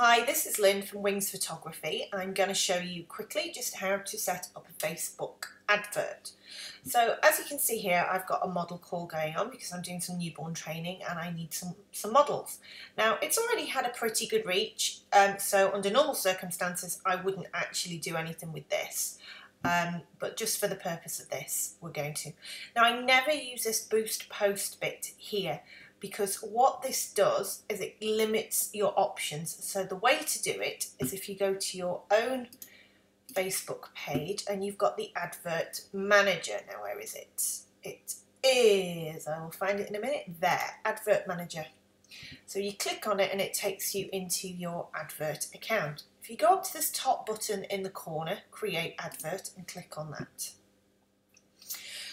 Hi, this is Lynn from Wings Photography. I'm going to show you quickly just how to set up a Facebook advert. So as you can see here, I've got a model call going on because I'm doing some newborn training and I need some models. Now it's already had a pretty good reach, so under normal circumstances I wouldn't actually do anything with this. But just for the purpose of this, we're going to. Now I never use this boost post bit here, because what this does is it limits your options. So the way to do it is if you go to your own Facebook page and you've got the advert manager. Now where is it? It is, I will find it in a minute, there, advert manager. So you click on it and it takes you into your advert account. If you go up to this top button in the corner, create advert, and click on that.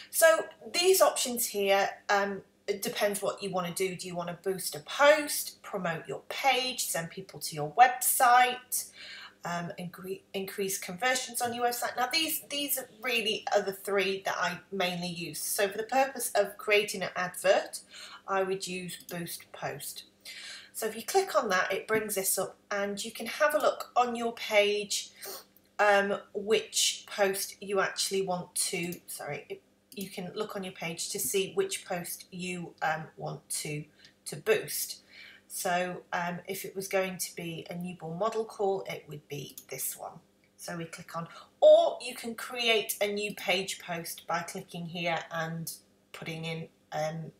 So these options here, it depends what you want to do. Do you want to boost a post, promote your page, send people to your website, increase conversions on your website? Now these really are the three that I mainly use. So for the purpose of creating an advert, I would use boost post. So if you click on that, it brings this up and you can have a look on your page which post you actually want to, you can look on your page to see which post you want to boost. So if it was going to be a newborn model call, it would be this one. So we click on, or you can create a new page post by clicking here and putting in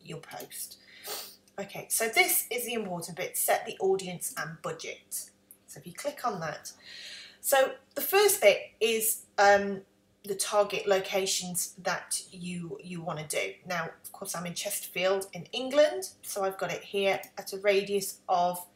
your post. Okay, so this is the important bit, set the audience and budget. So if you click on that. So the first bit is the target locations that you want to do. Now, of course, I'm in Chesterfield in England, so I've got it here at a radius of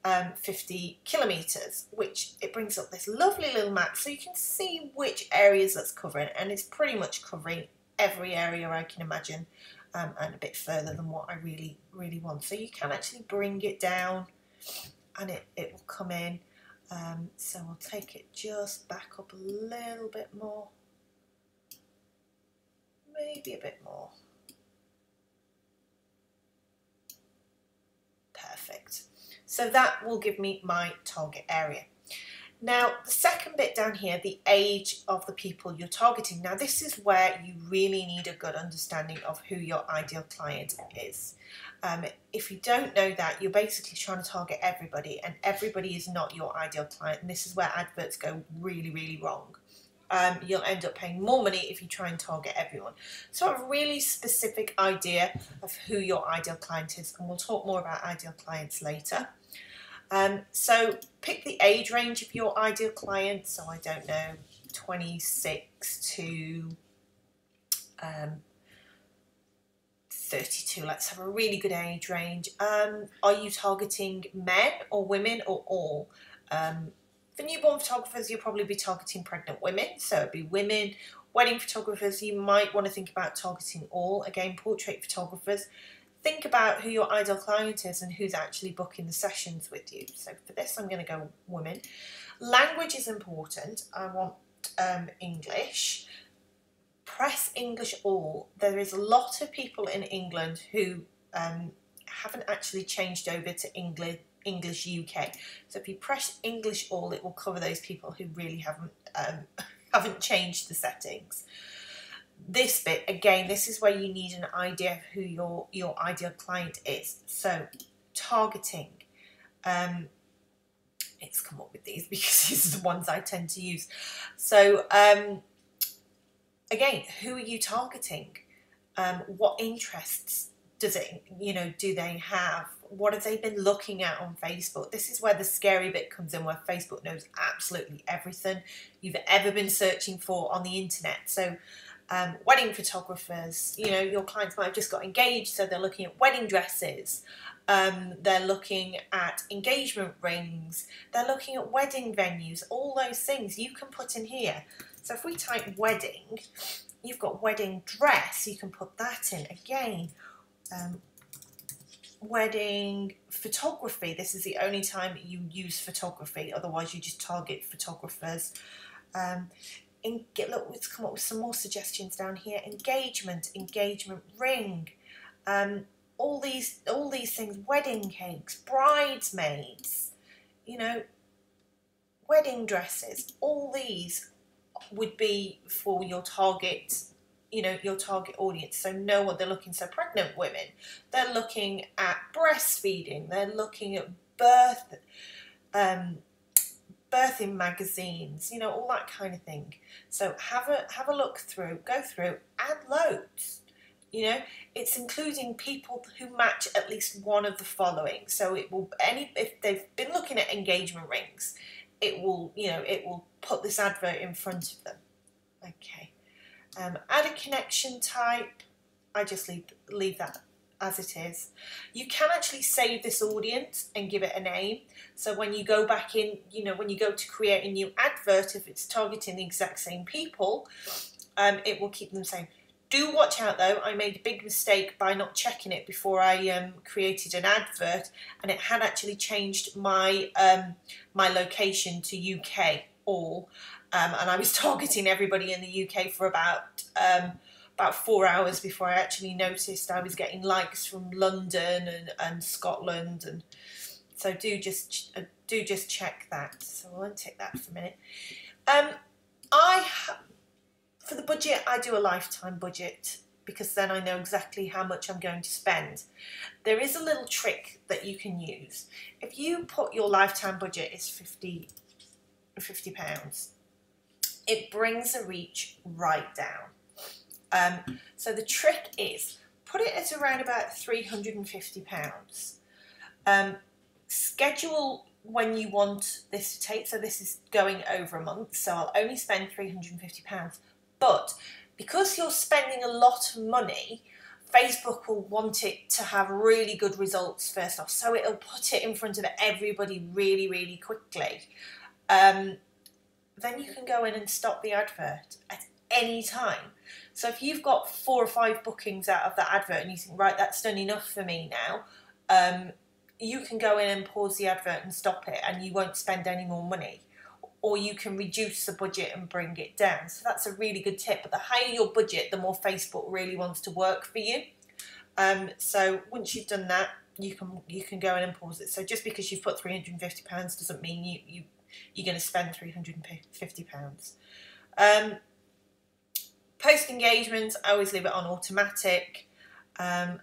50 kilometres, which it brings up this lovely little map so you can see which areas that's covering, and it's pretty much covering every area I can imagine, and a bit further than what I really want. So you can actually bring it down and it will come in. So I'll take it just back up a little bit more. Maybe a bit more. Perfect. So that will give me my target area. Now the second bit down here, the age of the people you're targeting. Now this is where you really need a good understanding of who your ideal client is. If you don't know that, you're basically trying to target everybody, and everybody is not your ideal client, and this is where adverts go really wrong. You'll end up paying more money if you try and target everyone. So a really specific idea of who your ideal client is, and we'll talk more about ideal clients later. So pick the age range of your ideal client. So I don't know, 26 to 32. Let's have a really good age range. Are you targeting men or women or all? For newborn photographers, you'll probably be targeting pregnant women, so it'd be women. Wedding photographers, you might want to think about targeting all. Again, portrait photographers, think about who your ideal client is and who's actually booking the sessions with you. So for this, I'm going to go women. Language is important. I want English. Press English all. There is a lot of people in England who haven't actually changed over to English UK. So if you press English all, it will cover those people who really haven't changed the settings. This bit, again, this is where you need an idea of who your ideal client is. So targeting, it's come up with these because these are the ones I tend to use. So again, who are you targeting? What interests do they have? What have they been looking at on Facebook? This is where the scary bit comes in, where Facebook knows absolutely everything you've ever been searching for on the internet. So wedding photographers, your clients might have just got engaged, so they're looking at wedding dresses, they're looking at engagement rings, they're looking at wedding venues, all those things you can put in here. So if we type wedding, you've got wedding dress, you can put that in again. Wedding photography, this is the only time you use photography, otherwise you just target photographers. Look, let's come up with some more suggestions down here. Engagement ring, all these things, wedding cakes, bridesmaids, you know, wedding dresses, all these would be for your target, you know, your target audience. So know what they're looking. So pregnant women, they're looking at breastfeeding, they're looking at birthing magazines, you know, all that kind of thing. So have a look through, go through, add loads. You know, it's including people who match at least one of the following. So it will, if they've been looking at engagement rings, it will, you know, it will put this advert in front of them. Okay. Add a connection type. I just leave that as it is. You can actually save this audience and give it a name. So when you go back in, you know, when you go to create a new advert, if it's targeting the exact same people, it will keep them the same. Do watch out though, I made a big mistake by not checking it before I created an advert, and it had actually changed my my location to UK all, and I was targeting everybody in the UK for about 4 hours before I actually noticed I was getting likes from London and Scotland, and so do just check that. So I'll untick that for a minute. For the budget, I do a lifetime budget because then I know exactly how much I'm going to spend. There is a little trick that you can use. If you put your lifetime budget is £50, it brings the reach right down. So the trick is put it at around about £350. Schedule when you want this to take. So this is going over a month, so I'll only spend £350. But because you're spending a lot of money, Facebook will want it to have really good results first off. So it'll put it in front of everybody really, really quickly. Then you can go in and stop the advert at any time. So if you've got 4 or 5 bookings out of that advert and you think, right, that's done enough for me now, you can go in and pause the advert and stop it and you won't spend any more money. Or you can reduce the budget and bring it down. So that's a really good tip. But the higher your budget, the more Facebook really wants to work for you. So once you've done that, you can go in and pause it. So just because you've put £350 doesn't mean you're going to spend £350. Post engagements, I always leave it on automatic, and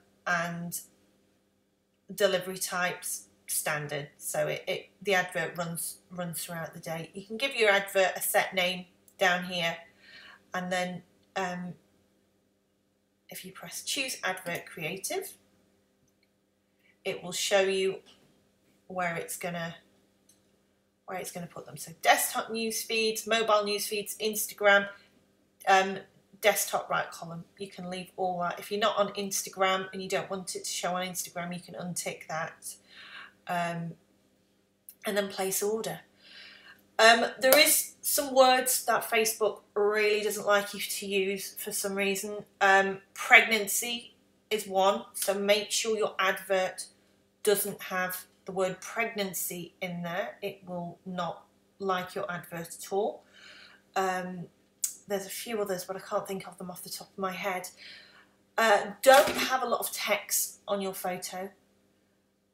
delivery types standard. So the advert runs throughout the day. You can give your advert a set name down here, and then if you press choose advert creative, it will show you where it's gonna put them. So desktop news feeds, mobile news feeds, Instagram, desktop right column. You can leave all that. If you're not on Instagram and you don't want it to show on Instagram, you can untick that. And then place order. There is some words that Facebook really doesn't like you to use for some reason. Pregnancy is one, so make sure your advert doesn't have the word pregnancy in there. It will not like your advert at all. There's a few others, but I can't think of them off the top of my head. Don't have a lot of text on your photo.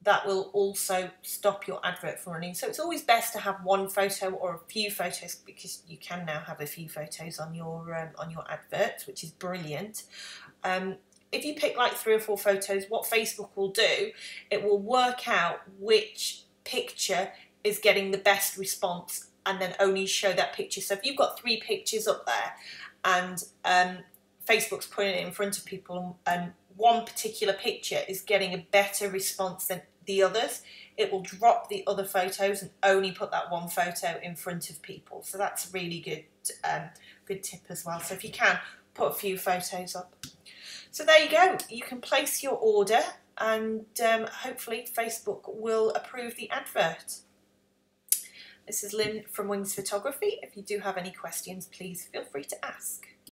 That will also stop your advert from running. So it's always best to have one photo or a few photos, because you can now have a few photos on your adverts, which is brilliant. If you pick like 3 or 4 photos, what Facebook will do, it will work out which picture is getting the best response and then only show that picture. So if you've got 3 pictures up there and Facebook's putting it in front of people and one particular picture is getting a better response than the others, it will drop the other photos and only put that one photo in front of people. So that's a really good good tip as well. So if you can, put a few photos up. So there you go. You can place your order and hopefully Facebook will approve the advert. This is Lynn from Wings Photography. If you do have any questions, please feel free to ask.